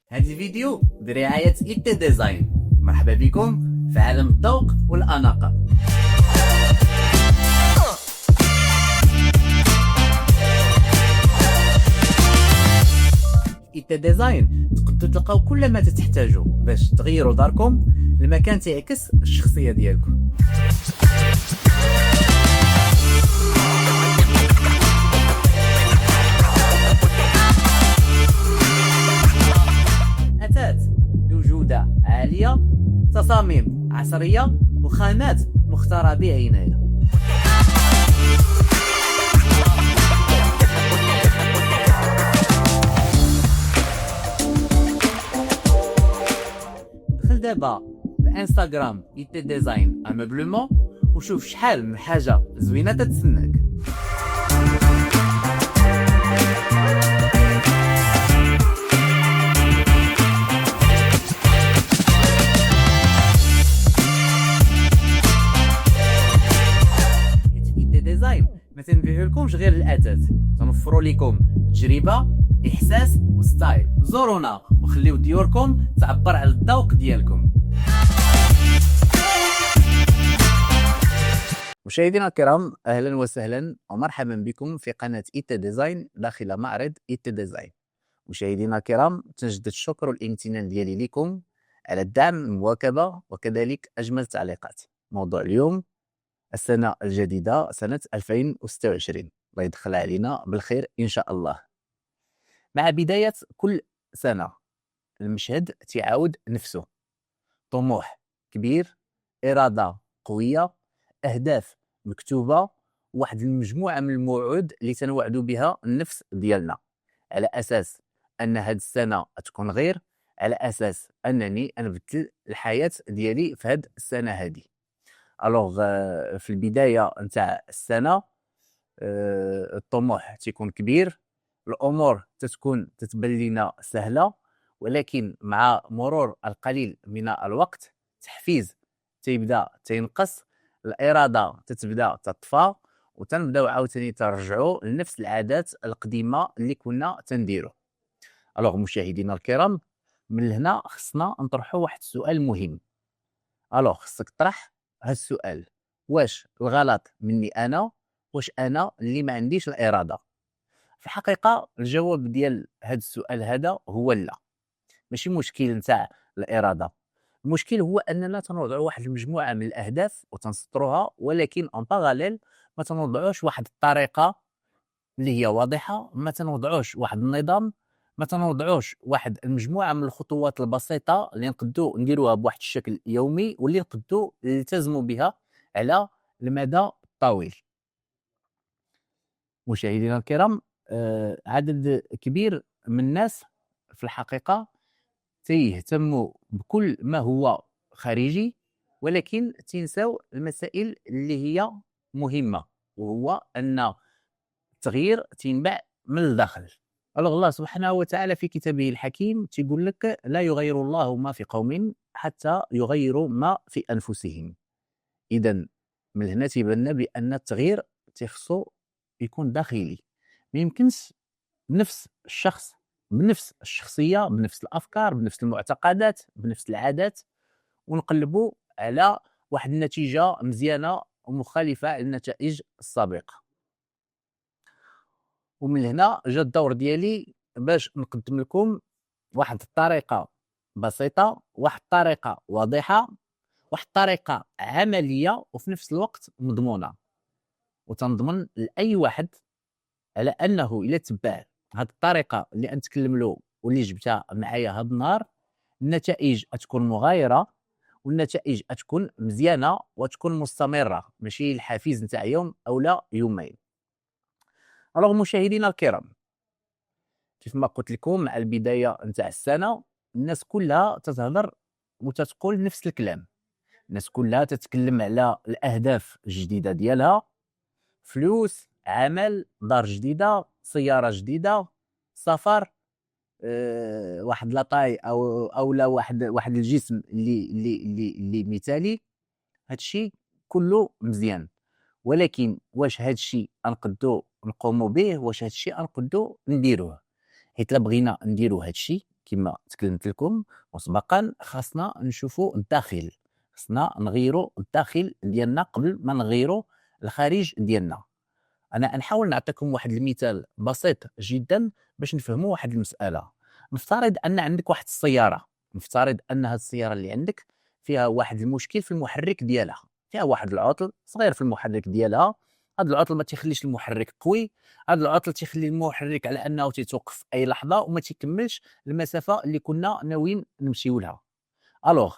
هذا الفيديو برعاية إيت ديزاين. مرحبا بكم في عالم الذوق والأناقة. إيت ديزاين تقدروا تلقاو كل ما تحتاجوا باش تغيروا داركم لمكان تعكس الشخصية ديالكم. أثاث ذو جودة عالية، تصاميم عصرية وخامات مختارة بعناية. دخل دابا الانستغرام إيت ديزاين اموبلومون وشوف شحال من حاجة زوينة تتسناك. ديزاين ما تنبيعولكمش غير الاثاث، تنوفروا لكم تجربه، احساس وستايل. زورونا وخليو ديوركم تعبر على الذوق ديالكم. مشاهدينا الكرام، اهلا وسهلا ومرحبا بكم في قناه إيت ديزاين داخل معرض إيت ديزاين. مشاهدينا الكرام، تنجدد الشكر والامتنان ديالي لكم على الدعم، المواكبه وكذلك اجمل التعليقات. موضوع اليوم السنة الجديدة سنة 2026، الله يدخل علينا بالخير إن شاء الله. مع بداية كل سنة المشهد تعاود نفسه، طموح كبير، إرادة قوية، أهداف مكتوبة، واحد المجموعة من الموعود اللي تنوعدوا بها النفس ديالنا، على أساس أن هاد السنة تكون غير، على أساس أنني نبدل الحياة ديالي في هاد السنة هذه. الوغ في البدايه نتاع السنه الطموح تيكون كبير، الامور تتبان لنا سهله، ولكن مع مرور القليل من الوقت التحفيز تيبدا تينقص، الاراده تتبدا تطفى، وتنبداو عاوتاني ترجعوا لنفس العادات القديمه اللي كنا تنديروا. الوغ مشاهدينا الكرام، من هنا خصنا نطرحوا واحد السؤال مهم. الوغ خصك تطرح هذا السؤال: واش الغلط مني انا؟ واش انا اللي ما عنديش الاراده؟ في الحقيقه الجواب ديال هذا السؤال هذا هو لا، ماشي مشكل نتاع الاراده. المشكل هو اننا تنوضعوا واحد المجموعه من الاهداف وتنسطروها، ولكن ان باراليل ما تنوضعوش واحد الطريقه اللي هي واضحه، ما تنوضعوش واحد النظام، ما تنوضعوش واحد المجموعه من الخطوات البسيطه اللي نقدروا نديروها بواحد الشكل يومي واللي نقدروا نلتزموا بها على المدى الطويل. مشاهدينا الكرام، عدد كبير من الناس في الحقيقه تيهتموا بكل ما هو خارجي، ولكن تنساو المسائل اللي هي مهمه، وهو ان التغيير تينبع من الداخل. الله سبحانه وتعالى في كتابه الحكيم تيقول لك: لا يغير الله ما في قوم حتى يغيروا ما في انفسهم. اذا من هنا تيبان لنا بان التغيير تيخصو يكون داخلي، ما يمكنش بنفس الشخص، بنفس الشخصيه، بنفس الافكار، بنفس المعتقدات، بنفس العادات، ونقلبوا على واحد النتيجه مزيانه ومخالفه على النتائج السابقه. ومن هنا جا الدور ديالي باش نقدم لكم واحد الطريقه بسيطه، واحد الطريقه واضحه، واحد الطريقه عمليه وفي نفس الوقت مضمونه، وتنضمن لاي واحد على انه الا تبع هاد الطريقه اللي نتكلم له واللي جبتها معايا هاد النهار، النتائج تكون مغايره، والنتائج تكون مزيانه وتكون مستمره، ماشي الحافز نتاع يوم او لا يومين. الوغ مشاهدينا الكرام، كيف ما قلت لكم مع البدايه نتاع السنه، الناس كلها تتهضر وتتقول نفس الكلام، الناس كلها تتكلم على الاهداف الجديده ديالها: فلوس، عمل، دار جديده، سياره جديده، سفر، واحد لاطاي او لا واحد الجسم اللي مثالي. هادشي كله مزيان، ولكن واش هادشي نقدو نقوموا به؟ واش هادشي نقدو نديروه؟ حيت لا بغينا نديرو هادشي كما تكلمت لكم مسبقا، خاصنا نشوفوا الداخل، خاصنا نغيروا الداخل ديالنا قبل ما نغيروا الخارج ديالنا. انا نحاول نعطيكم واحد المثال بسيط جدا باش نفهموا واحد المساله. نفترض ان عندك واحد السياره، نفترض ان هذه السياره اللي عندك فيها واحد المشكل في المحرك ديالها، فيها واحد العطل صغير في المحرك ديالها. هذا العطل ما تيخليش المحرك قوي، هذا العطل تيخلي المحرك على انه تيتوقف في اي لحظه وما تيكملش المسافه اللي كنا ناويين نمشيو لها. الوغ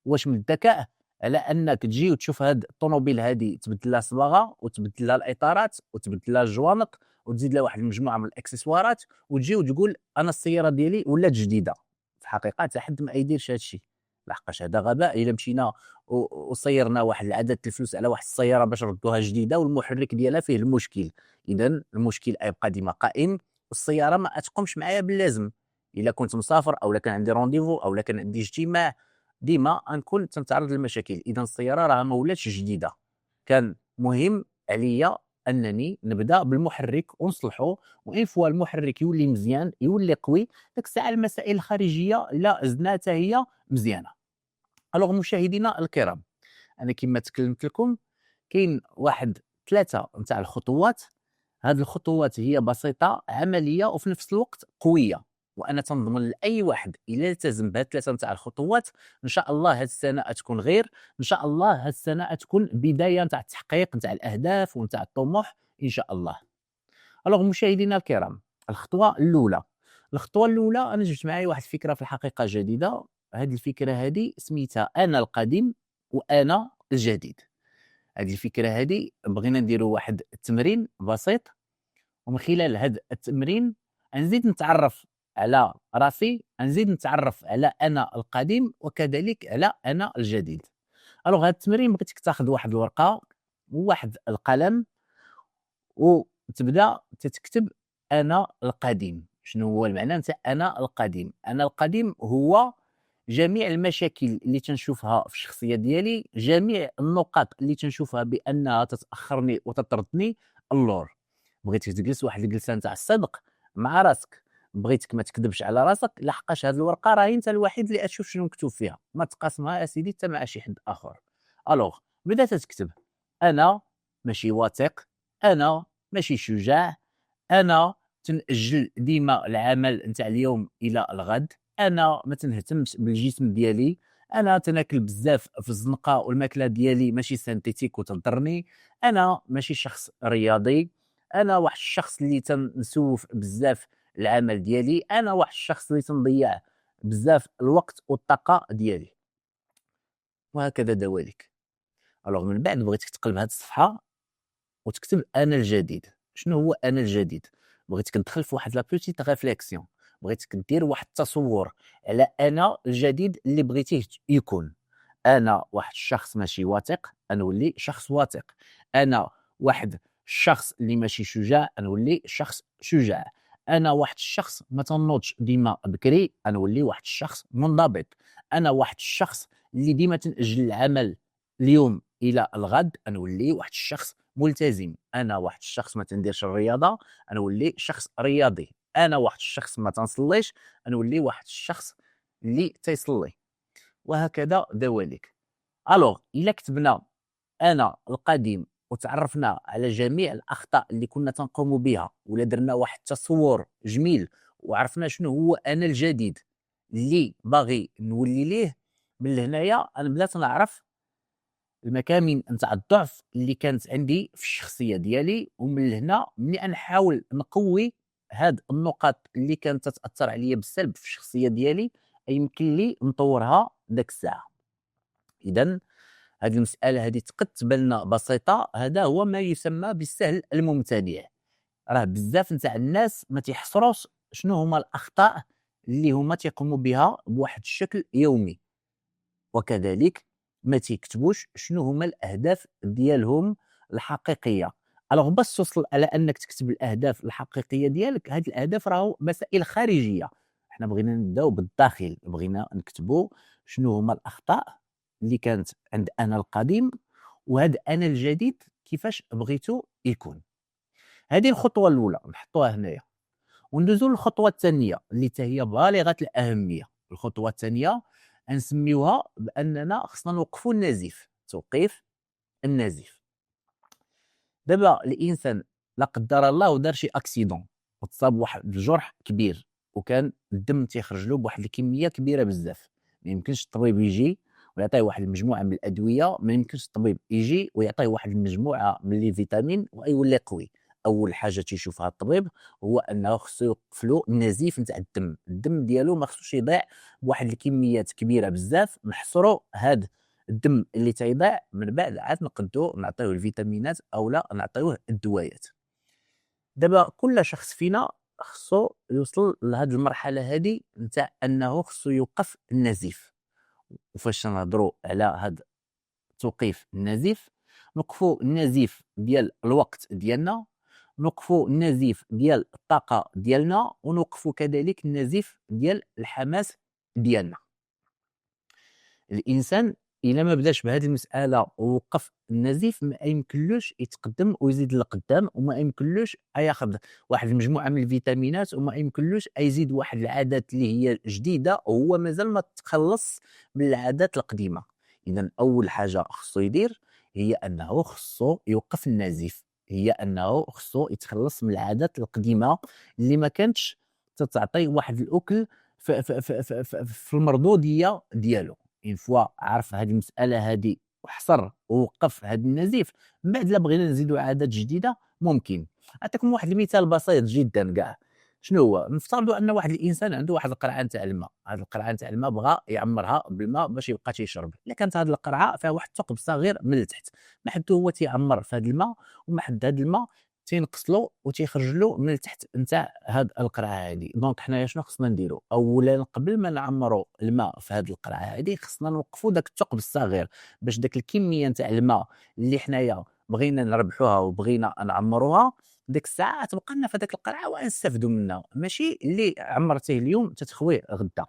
واش من الذكاء على انك تجي وتشوف هاد الطوموبيل هادي تبدل لها صباغه وتبدل لها الاطارات وتبدل لها الجوانط وتزيد لها واحد المجموعه من الاكسسوارات وتجي وتقول انا السياره ديالي ولات جديده؟ في الحقيقه حتى حد ما يديرش هذا الشيء، لحقاش هذا غباء. الا مشينا وصيرنا واحد العدد الفلوس على واحد السياره باش ردوها جديده والمحرك ديالها فيه المشكل، اذا المشكل يبقى ديما قائم والسياره ما تقومش معايا باللازم. الا كنت مسافر او كان عندي رونديفو او كان عندي اجتماع ديما غنكون تنتعرض للمشاكل. اذا السياره راه ما ولاتش جديده، كان مهم عليا انني نبدا بالمحرك ونصلحه، وان فوا المحرك يولي مزيان يولي قوي، ديك الساعه المسائل الخارجيه لا زدنا حتى هي مزيانه. الوغ مشاهدينا الكرام، انا كما تكلمت لكم كاين واحد 3 نتاع الخطوات. هذه الخطوات هي بسيطه عمليه وفي نفس الوقت قويه، وانا تنضمن لاي واحد الا التزم بهاد 3 نتاع الخطوات ان شاء الله هاد السنه تكون غير، ان شاء الله هاد السنه تكون بدايه نتاع التحقيق نتاع الاهداف ونتاع الطموح ان شاء الله. الوغ مشاهدينا الكرام، الخطوه الاولى انا جبت معايا واحد الفكره في الحقيقه جديده. هذه الفكره هذه سميتها انا القديم وانا الجديد. هذه الفكره هذه بغينا نديروا واحد التمرين بسيط، ومن خلال هذا التمرين نزيد نتعرف على راسي، نزيد نتعرف على انا القديم وكذلك على انا الجديد. الوغ هذا التمرين بغيتك تاخذ واحد الورقه وواحد القلم وتبدا تكتب انا القديم. شنو هو المعنى نتاع انا القديم؟ انا القديم هو جميع المشاكل اللي تنشوفها في الشخصيه ديالي، جميع النقاط اللي تنشوفها بانها تتاخرني وتطردني اللور. بغيتك تجلس واحد الجلسه نتاع الصدق مع راسك، بغيتك ما تكذبش على راسك، لحقاش هذه الورقه راهي انت الوحيد اللي تشوف شنو مكتوب فيها، ما تقاسمها اسيدي حتى مع شي حد اخر. الوغ بدا تكتب انا ماشي واثق، انا ماشي شجاع، انا تنأجل ديما العمل نتاع اليوم الى الغد، انا ما تنهتمش بالجسم ديالي، انا تناكل بزاف في الزنقه والماكله ديالي ماشي سانتيتيك وتضرني، انا ماشي شخص رياضي، انا واحد الشخص اللي تنسوف بزاف العمل ديالي، انا واحد الشخص اللي تنضيع بزاف الوقت والطاقه ديالي، وهكذا دواليك. الوغ من بعد بغيتك تقلب هذه الصفحه وتكتب انا الجديد. شنو هو انا الجديد؟ بغيتك تدخل في واحد لا بوتيت ريفليكسيون، بغيتك دير واحد التصور على انا الجديد اللي بغيتيه يكون. انا واحد الشخص ماشي واثق، نولي شخص واثق. انا واحد الشخص اللي ماشي شجاع، نولي شخص شجاع. انا واحد الشخص ما تنوضش ديما بكري، نولي واحد الشخص منضبط. انا واحد الشخص اللي ديما تنأجل العمل اليوم الى الغد، نولي واحد الشخص ملتزم. انا واحد الشخص ما تنديرش الرياضه، نولي شخص رياضي. انا واحد الشخص ما تنصليش، نولي واحد الشخص اللي تيصلي، وهكذا دواليك. الوغ الا كتبنا انا القديم وتعرفنا على جميع الاخطاء اللي كنا تنقوم بها، ولا درنا واحد التصور جميل وعرفنا شنو هو انا الجديد اللي باغي نولي ليه، من هنايا انا بدات نعرف المكامن نتاع الضعف اللي كانت عندي في الشخصيه ديالي، ومن هنا ملي نحاول نقوي هاد النقاط اللي كانت تاثر عليا بالسلب في الشخصيه ديالي يمكن لي نطورها داك الساعه. اذا هذه المساله هذه قد تبان لنا بسيطه، هذا هو ما يسمى بالسهل الممتنع. راه بزاف نتاع الناس ما تيحصروش شنو هما الاخطاء اللي هما تيقوموا بها بواحد الشكل يومي، وكذلك ما تيكتبوش شنو هما الاهداف ديالهم الحقيقيه. الوغ باش توصل على انك تكتب الاهداف الحقيقيه ديالك، هاد الاهداف راهو مسائل خارجيه. احنا بغينا نبداو بالداخل، بغينا نكتبوا شنو هما الاخطاء اللي كانت عند انا القديم، وهذا انا الجديد كيفاش بغيتو يكون. هذه الخطوه الاولى نحطوها هنايا. وندوزو للخطوه الثانيه اللي حتى هي بالغه الاهميه. الخطوه الثانيه نسميوها باننا خصنا نوقفوا النزيف، توقيف النزيف. دابا الانسان لا قدر الله ودار شي اكسيدون وتصاب واحد الجرح كبير، وكان الدم تيخرج له بواحد الكميه كبيره بزاف، ما يمكنش الطبيب يجي ويعطيه واحد المجموعه من الادويه، ما يمكنش الطبيب يجي ويعطيه واحد المجموعه من لي فيتامين ويولي قوي. اول حاجه تيشوفها الطبيب هو انه خصو يوقف له النزيف نتاع الدم. الدم ديالو ما خصوش يضيع بواحد الكميات كبيره بزاف، نحصروا هاد الدم اللي تيضيع، من بعد عاد نقدو نعطيوه الفيتامينات او لا نعطيوه الدويات. دابا كل شخص فينا خصو يوصل لهاد المرحله هادي نتاع انه خصو يوقف النزيف. وفاش نهضروا على هاد توقيف النزيف، نوقفوا النزيف ديال الوقت ديالنا، نوقفوا النزيف ديال الطاقه ديالنا، ونوقفوا كذلك النزيف ديال الحماس ديالنا. الانسان الا ما بداش بهذه المساله ووقف النزيف ما يمكنلوش يتقدم ويزيد لقدام، وما يمكنلوش ياخذ واحد المجموعه من الفيتامينات، وما يمكنلوش يزيد واحد العادات اللي هي جديده وهو مازال ما تخلص من العادات القديمه. اذا اول حاجه خصو يدير هي انه خصو يوقف النزيف، هي انه خصو يتخلص من العادات القديمه اللي ما كانتش تعطي واحد الاكل في المردوديه ديالو. اون فوا عرف هذه المساله هذه وحصر ووقف هذا النزيف، من بعد لا بغينا نزيدوا عادات جديده ممكن. اعطيكم واحد المثال بسيط جدا كاع. شنو هو؟ نفترضوا ان واحد الانسان عنده واحد القرعه نتاع الماء، هذه القرعه نتاع الماء بغى يعمرها بالماء باش يبقى تيشرب. الا كانت هذه القرعه فيها واحد الثقب صغير من التحت، ما حد هو تيعمر في هذا الماء، وما حد هذا الماء تينقص له وتيخرج له من التحت نتاع هاد القرعه هذه. دونك حنايا شنو خصنا نديروا؟ اولا قبل ما نعمروا الماء في هاد القرعه هذه خصنا نوقفوا داك الثقب الصغير، باش داك الكميه نتاع الماء اللي حنايا بغينا نربحوها وبغينا نعمروها ديك الساعه تبقى لنا في هذيك القرعه ونستافدوا منها، ماشي اللي عمرتيه اليوم تتخويه غدا.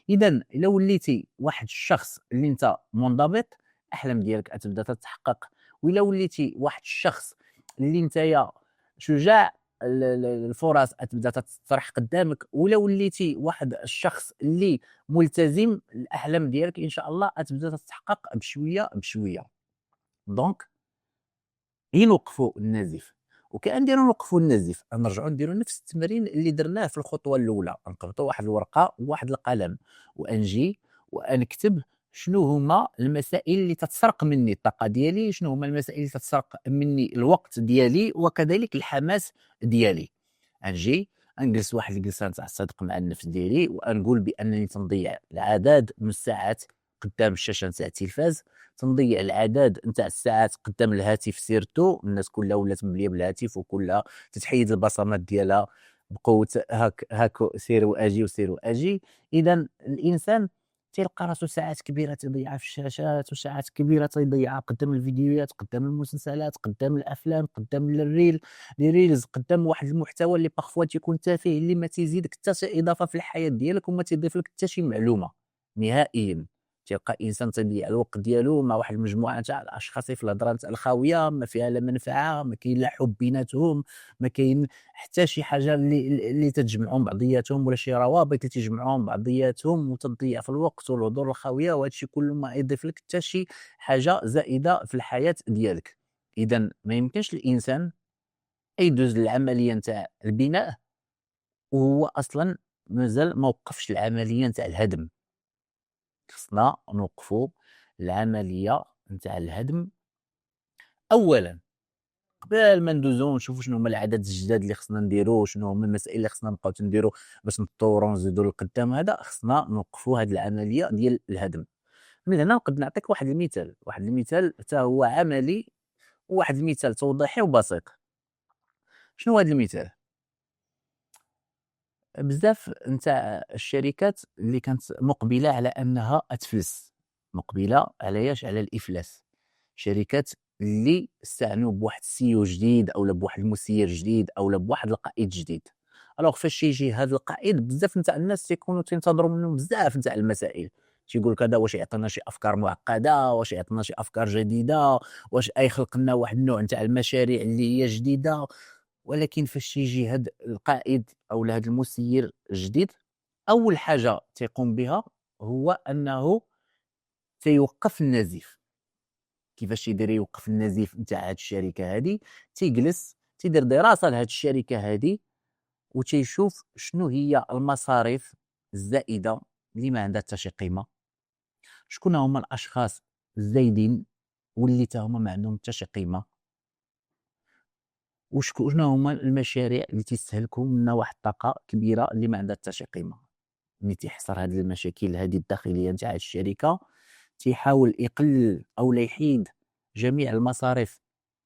اذا الا وليتي واحد الشخص اللي انت منضبط، الاحلام ديالك غتبدا تتحقق. وإلا وليتي واحد الشخص اللي نتايا شجاع، الفرص غتبدا تطرح قدامك. ولا وليتي واحد الشخص اللي ملتزم، الاحلام ديالك ان شاء الله غتبدا تتحقق بشويه بشويه. دونك غير نوقفوا النزيف. وكنديروا نوقفوا النزيف نرجعوا نديروا نفس التمرين اللي درناه في الخطوه الاولى، نقبطوا واحد الورقه وواحد القلم وانجي ونكتب شنو هما المسائل اللي تتسرق مني الطاقه ديالي، شنو هما المسائل اللي تتسرق مني الوقت ديالي وكذلك الحماس ديالي. نجي نجلس واحد الجلسه نتاع الصدق مع النفس ديالي ونقول بانني تنضيع العدد من الساعات قدام الشاشه نتاع التلفاز، تنضيع العدد نتاع الساعات قدام الهاتف. سيرتو الناس كلها ولات مبليه بالهاتف وكلها تتحيد البصمات ديالها بقوه هاك هاك سير واجي وسير واجي. اذا الانسان تيلقى راسو ساعات كبيره تضيعها في الشاشات، وساعات كبيره تضيعها قدام الفيديوهات، قدام المسلسلات، قدام الافلام، قدام لي ريلز، قدام واحد المحتوى اللي باغفوا تيكون تافه اللي ما تيزيدك حتى شي اضافه في الحياه ديالك وما تيضيف لك حتى شي معلومه نهائيا. تيلقى انسان تيضيع الوقت ديالو مع واحد المجموعه تاع الاشخاص في الهضره نتاع الخاويه، ما فيها لا منفعه، ما كاين لا حب بيناتهم، ما كاين حتى شي حاجه اللي تجمعهم بعضياتهم، ولا شي روابط اللي تجمعهم بعضياتهم، وتضيع في الوقت والهضور الخاويه، وهذا الشيء كله ما يضيف لك حتى شي حاجه زائده في الحياه ديالك. اذا ما يمكنش الانسان يدوز العمليه نتاع البناء وهو اصلا مازال ما وقفش العمليه نتاع الهدم. خصنا نوقفوا العمليه نتاع الهدم اولا قبل ما ندوزو نشوفوا شنو هما العادات الجداد اللي خصنا نديرو، شنو هما المسائل اللي خصنا نبقاو تنديرو باش نطوروا ونزيدوا للقدام. هذا خصنا نوقفوا هذه العمليه ديال الهدم. من هنا نقد نعطيك واحد المثال، واحد المثال حتى هو عملي، وواحد المثال توضيحي وبسيط. شنو هذا المثال؟ بزاف نتاع الشركات اللي كانت مقبله على انها تفلس، مقبله على على الافلاس. شركات اللي استعنوا بواحد السيو جديد او بواحد المسير جديد او بواحد القائد جديد. الوغ فاش يجي هذا القائد بزاف نتاع الناس تيكونوا تنتظروا منه بزاف نتاع المسائل. تيقول كذا واش يعطينا شي افكار معقده، واش يعطينا شي افكار جديده، واش يخلق لنا واحد النوع نتاع المشاريع اللي هي جديده. ولكن فاش تيجي هاد القائد أو هاد المسير الجديد، أول حاجة تيقوم بها هو أنه تيوقف النزيف. كيفاش يدير يوقف النزيف نتاع هاد الشركة هادي؟ تيجلس تيدير دراسة لهاد الشركة هادي وتيشوف شنو هي المصاريف الزائدة اللي ما عندها حتى شي قيمة، شكون هما الأشخاص الزايدين واللي تا هما ما عندهم حتى شي قيمة، شنو هما المشاريع اللي تيستهلكوا منا واحد الطاقة كبيرة اللي ما عندها حتى شي قيمة. ملي تيحصر هاد المشاكل هادي الداخلية نتاع الشركة، تيحاول يقلل أولا يحيد جميع المصاريف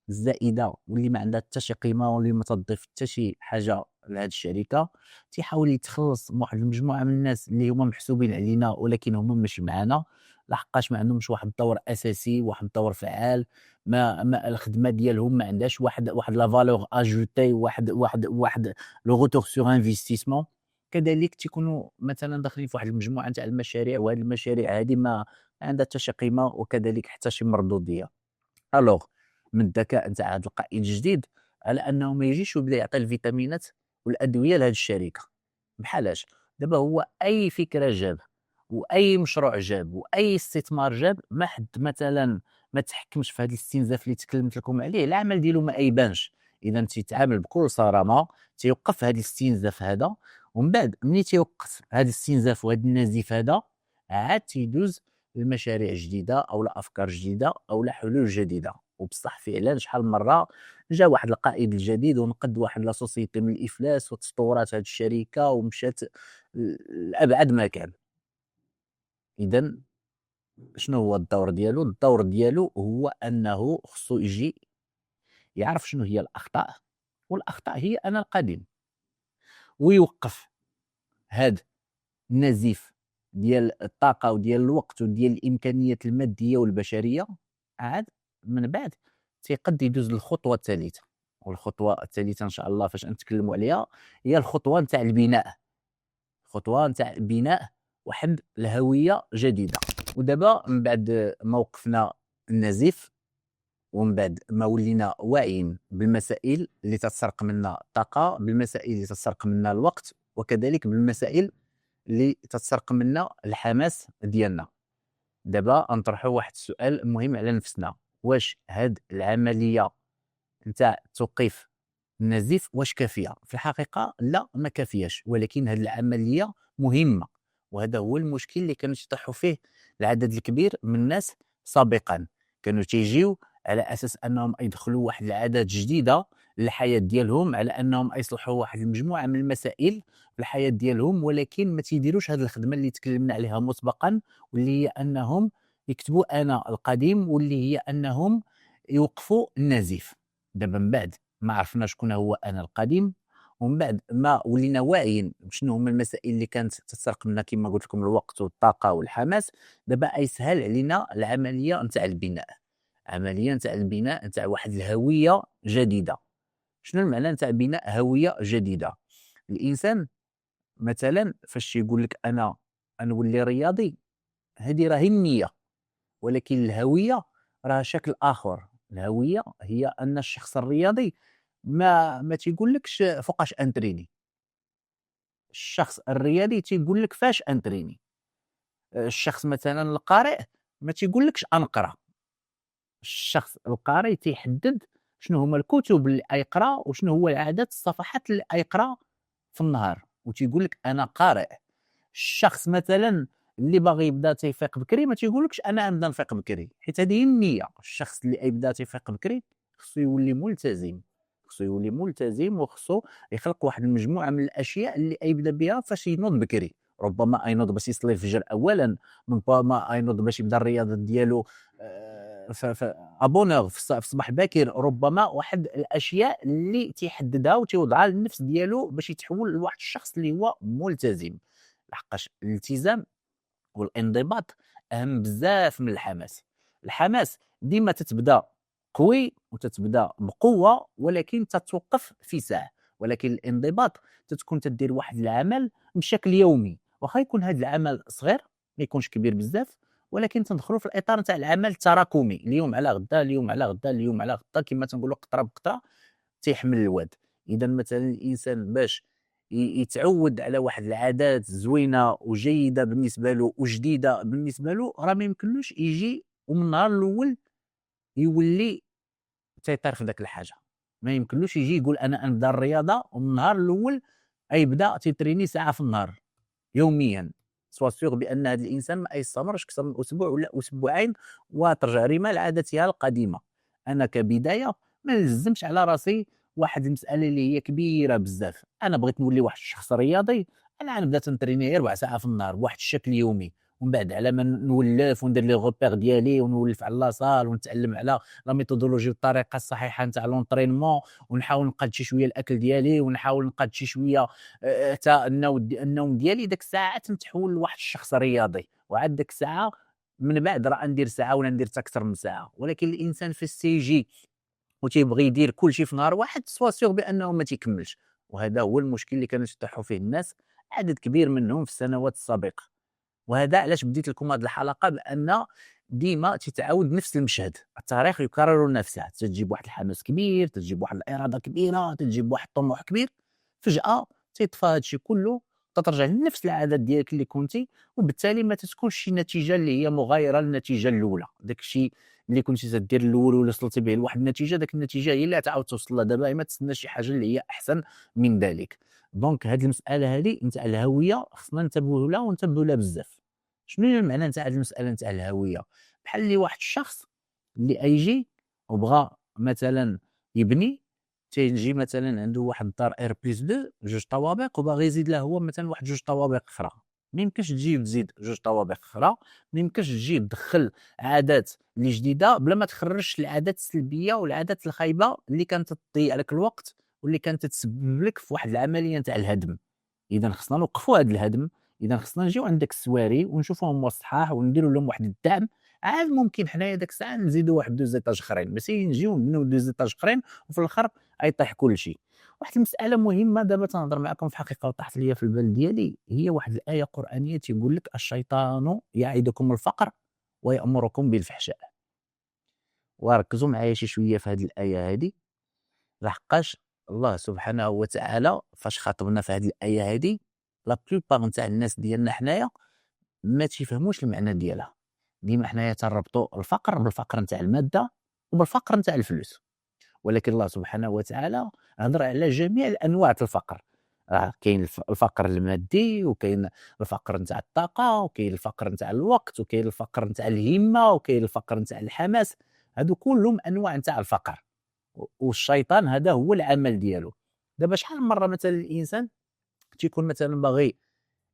الزائده واللي ما عندها حتى شي قيمه واللي ما تضيف حتى شي حاجه لهاد الشركه. تيحاول يتخلص من واحد المجموعه من الناس اللي هما محسوبين علينا ولكن هما ماشي معانا، لحقاش ما عندهمش واحد الدور اساسي، واحد الدور فعال. ما الخدمه ديالهم ما عندهاش واحد لا فالور اجوتي، واحد لو روتور سور انفستيسمون. كذلك تيكونوا مثلا داخلين في واحد المجموعه نتاع المشاريع، وهاد المشاريع هذه ما عندها حتى شي قيمه وكذلك حتى شي مردوديه. الوغ من الذكاء نتاع هذا القائد الجديد على انه ما يجيش ويبدا يعطي الفيتامينات والادويه لهذه الشركه. بحالاش دابا هو اي فكره جاب واي مشروع جاب واي استثمار جاب، ما حد مثلا ما تحكمش في هذا الاستنزاف اللي تكلمت لكم عليه، العمل ديالو ما يبانش. اذا تيتعامل بكل صرامه، تيوقف هذا الاستنزاف هذا، ومن بعد ملي تيوقف هذا الاستنزاف وهذا النزيف هذا، عاد تيدوز لمشاريع جديده او لافكار جديده او لحلول جديده. وبصح فعلا شحال من مره جا واحد القائد الجديد ونقد واحد لا سوسيتي من الافلاس وتطورات هذه الشركه ومشات لابعد مكان. اذا شنو هو الدور ديالو؟ الدور ديالو هو انه خصو يجي يعرف شنو هي الاخطاء، والاخطاء هي انا القديم، ويوقف هاد النزيف ديال الطاقه وديال الوقت وديال الامكانيات الماديه والبشريه. عاد من بعد تيقد يدوز للخطوه الثالثه، والخطوه الثالثه ان شاء الله فاش نتكلموا عليها هي الخطوه نتاع البناء، الخطوه نتاع بناء واحد الهويه جديده. ودابا من بعد ما وقفنا النزيف ومن بعد ما ولينا واعيين بالمسائل اللي تتسرق منا الطاقه، بالمسائل اللي تتسرق منا الوقت، وكذلك بالمسائل اللي تتسرق منا الحماس ديالنا، دابا نطرحوا واحد السؤال مهم على نفسنا: واش هاد العمليه نتاع توقيف النزيف واش كافيه؟ في الحقيقه لا، ما كافياش، ولكن هاد العمليه مهمه، وهذا هو المشكل اللي كانوا يطيحوا فيه العدد الكبير من الناس سابقا. كانوا تيجيو على اساس انهم يدخلوا واحد العادات جديده للحياه ديالهم، على انهم يصلحوا واحد المجموعه من المسائل في الحياه ديالهم، ولكن ما تيديروش هذه الخدمه اللي تكلمنا عليها مسبقا، واللي هي انهم يكتبوا انا القديم، واللي هي انهم يوقفوا النزيف. دابا من بعد ما عرفنا شكون هو انا القديم، ومن بعد ما ولينا واعيين بشنو هما المسائل اللي كانت تتسرق منا كما قلت لكم الوقت والطاقه والحماس، دابا يسهل علينا العمليه نتاع البناء، عمليه نتاع البناء نتاع واحد الهويه جديده. شنو المعنى نتاع بناء هويه جديده؟ الانسان مثلا فاش يقول لك انا نولي رياضي، هذه راهي النيه، ولكن الهويه راه شكل اخر. الهويه هي ان الشخص الرياضي ما تيقولكش فوقاش انتريني، الشخص الرياضي تيقول لك فاش انتريني. الشخص مثلا القارئ ما تيقولكش انقرا، الشخص القارئ تيحدد شنو هما الكتب اللي يقرا وشنو هو عدد الصفحات اللي يقرا في النهار وتيقول لك انا قارئ. الشخص مثلا اللي باغي يبدا تيفيق بكري ما تيقولكش انا نبدا نفيق بكري، حيت هذه هي النيه. الشخص اللي يبدا تيفيق بكري خصو يولي ملتزم، خصو يولي ملتزم وخصو يخلق واحد المجموعه من الاشياء اللي يبدا بها فاش ينوض بكري. ربما ينوض باش يصلي الفجر اولا، ربما ينوض باش يبدا الرياضه ديالو ابونور في الصباح باكر، ربما واحد الاشياء اللي تيحددها وتيوضعها للنفس ديالو باش يتحول لواحد الشخص اللي هو ملتزم. لحقاش الالتزام والانضباط اهم بزاف من الحماس. الحماس ديما تتبدا قوي وتتبدا بقوه ولكن تتوقف في ساعه، ولكن الانضباط تتكون تدير واحد العمل بشكل يومي، واخا يكون هذا العمل صغير ما يكونش كبير بزاف، ولكن تندخلوا في الاطار نتاع العمل التراكمي، اليوم على غدا اليوم على غدا اليوم على غدا، كما تنقولوا قطره بقطره تيحمل الواد. اذا مثلا الانسان باش يتعود على واحد العادات زوينه وجيده بالنسبه له وجديده بالنسبه له، راه ما يمكنلوش يجي ومن النهار الاول يولي تيطير في داك الحاجه. ما يمكنلوش يجي يقول انا نبدا الرياضه ومن النهار الاول يبدا تيتريني ساعه في النهار يوميا. سوا سيغ بان هذا الانسان ما يستمرش اكثر من اسبوع ولا اسبوعين وترجع ريما لعادتها القديمه. انا كبدايه ما نلزمش على راسي واحد المساله اللي هي كبيره بزاف. انا بغيت نولي واحد الشخص رياضي، انا غنبدا تنتريني غير 4 ساعات في النهار بواحد الشكل يومي، ومن بعد على ما نولف وندير لي غوبير ديالي ونولف على لاصال ونتعلم على لا ميثودولوجي والطريقه الصحيحه نتاع لونطرينمون، ونحاول نقاد شي شويه الاكل ديالي، ونحاول نقاد شي شويه حتى النوم ديالي. ديك الساعه تنتحول لواحد الشخص رياضي، وعاد ديك الساعه من بعد راه ندير ساعه ولا ندير حتى اكثر من ساعه. ولكن الانسان فاش تيجي وتيبغي يدير كلشي في نهار واحد سوا سيغ بانه ما تيكملش. وهذا هو المشكل اللي كانوا يطيحوا فيه الناس، عدد كبير منهم في السنوات السابقه. وهذا علاش بديت لكم هذه الحلقه، بان ديما تتعاود نفس المشهد، التاريخ يكرر نفسه. تجيب واحد الحماس كبير، تجيب واحد الاراده كبيره، تجيب واحد الطموح كبير، فجاه تيطفى هذا الشيء كله، تترجع لنفس العادات ديالك اللي كنتي، وبالتالي ما تتكونش شي نتيجه اللي هي مغايره للنتيجه الاولى. داك الشيء اللي كنتي تدير الاول ولا وصلتي به لواحد النتيجه، داك النتيجه هي اللي تعاود توصل لها دابا، ما تستنى شي حاجه اللي هي احسن من ذلك. دونك هذه المساله هذه نتاع الهويه خصنا ننتبهوا لها وننتبهوا لها بزاف. شنو هي المعنى نتاع هذه المساله نتاع الهويه؟ بحال اللي واحد الشخص اللي يجي وبغى مثلا يبني، تيجي مثلا عنده واحد الدار ار بلس 2 جوج طوابق وباغي يزيد له هو مثلا واحد جوج طوابق اخرى. ما يمكنش تجي وتزيد جوج طوابق اخرى، ما يمكنش تجي تدخل عادات اللي جديده بلا ما تخرج العادات السلبيه والعادات الخايبه اللي كانت تضيع لك الوقت واللي كانت تسبب لك في واحد العمليه نتاع الهدم. اذا خصنا نوقفوا هذا الهدم، اذا خصنا نجيو عند داك السواري ونشوفوهم هما الصحاح ونديروا لهم واحد الدعم. عاد ممكن حنايا داك الساعه نزيدوا واحد دو زيتاج اخرين، ماشي نجيو نبنيو دو زيتاج اخرين وفي الاخر يطيح كل شيء. واحد المساله مهمه دابا تنهضر معكم في حقيقه وطاحت ليا في البال ديالي، هي واحد الايه قرانيه تيقول لك الشيطان يعدكم الفقر ويأمركم بالفحشاء. وركزوا معايا شي شويه في هذه الايه هذه، لحقاش الله سبحانه وتعالى فاش خاطبنا في هذه الايه هذه، لا بلوبار نتاع الناس ديالنا حنايا ما تيفهموش المعنى ديالها. ديما حنايا تنربطوا الفقر بالفقر نتاع الماده وبالفقر نتاع الفلوس، ولكن الله سبحانه وتعالى هضر على جميع الانواع تاع الفقر. كاين الفقر المادي، وكاين الفقر نتاع الطاقه، وكاين الفقر نتاع الوقت، وكاين الفقر نتاع الهمه، وكاين الفقر نتاع الحماس. هادو كلهم انواع نتاع الفقر، والشيطان هذا هو العمل ديالو. دابا شحال من مره مثلا الانسان تيكون مثلا باغي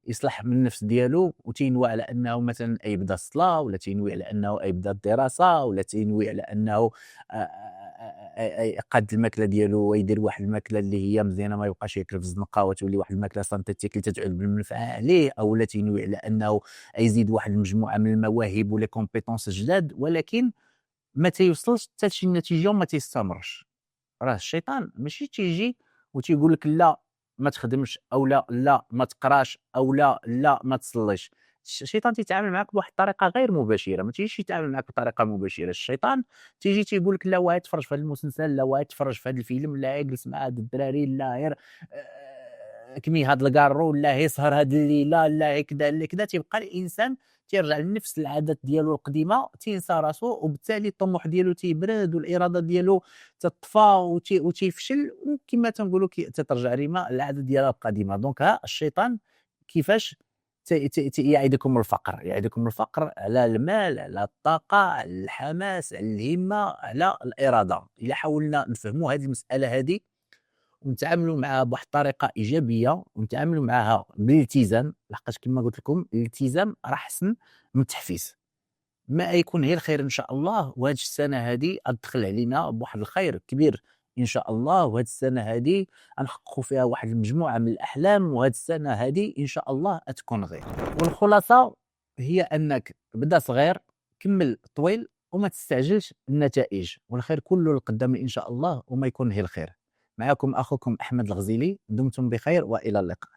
يصلح من النفس ديالو وتينوي على انه مثلا يبدا الصلاه، ولا تينوي على انه يبدا الدراسه، ولا تينوي على انه يقاد الماكله ديالو ويدير واحد الماكله اللي هي مزيانه، ما يبقاش ياكل في الزنقه وتولي واحد الماكله سانتيتيك اللي تتعود بالمنفعه عليه، او لا تينوي على انه يزيد واحد المجموعه من المواهب ولا كومبيتونس جداد، ولكن ما تيوصلش حتى لشي نتيجه وما تيستمرش. راه الشيطان ماشي تيجي وتيقول لك لا ما تخدمش، او لا لا ما تقراش، او لا لا ما تصليش. الشيطان تيتعامل معك بواحد الطريقه غير مباشره، ما تيجيش يتعامل معك بطريقه مباشره. الشيطان تيجي تيقول لك لا واه تفرج في هذا المسلسل، لا واه تفرج في هذا الفيلم، لا يجلس مع هاد الدراري، لا غير كمي هاد الكارو، لا يسهر هاد الليله، لا كذا لا كذا. تيبقى الانسان تيرجع لنفس العادات ديالو القديمه، تينسى راسو، وبالتالي الطموح ديالو تيبرد والاراده ديالو تطفى وتيفشل، وكما تنقولوا تترجع ريما العاده ديالها القديمه. دونك ها الشيطان كيفاش يعيدكم الفقر، يعيدكم الفقر على المال، على الطاقه، على الحماس، على الهمه، على الاراده. الا حاولنا نفهموا هذه المساله هذه ونتعاملوا معها بواحد الطريقه ايجابيه، ونتعاملوا معها بالالتزام، لحقاش كما قلت لكم الالتزام راه احسن من التحفيز. ما يكون هي الخير ان شاء الله. وهذه السنه هذه تدخل علينا بواحد الخير كبير ان شاء الله، وهذه السنه هذه غنحققوا فيها واحد المجموعه من الاحلام، وهذه السنه هذه ان شاء الله تكون غير. والخلاصه هي انك بدا صغير، كمل طويل، وما تستعجلش النتائج، والخير كله لقدام ان شاء الله، وما يكون هي الخير. معكم اخوكم احمد الغزيلي، دمتم بخير والى اللقاء.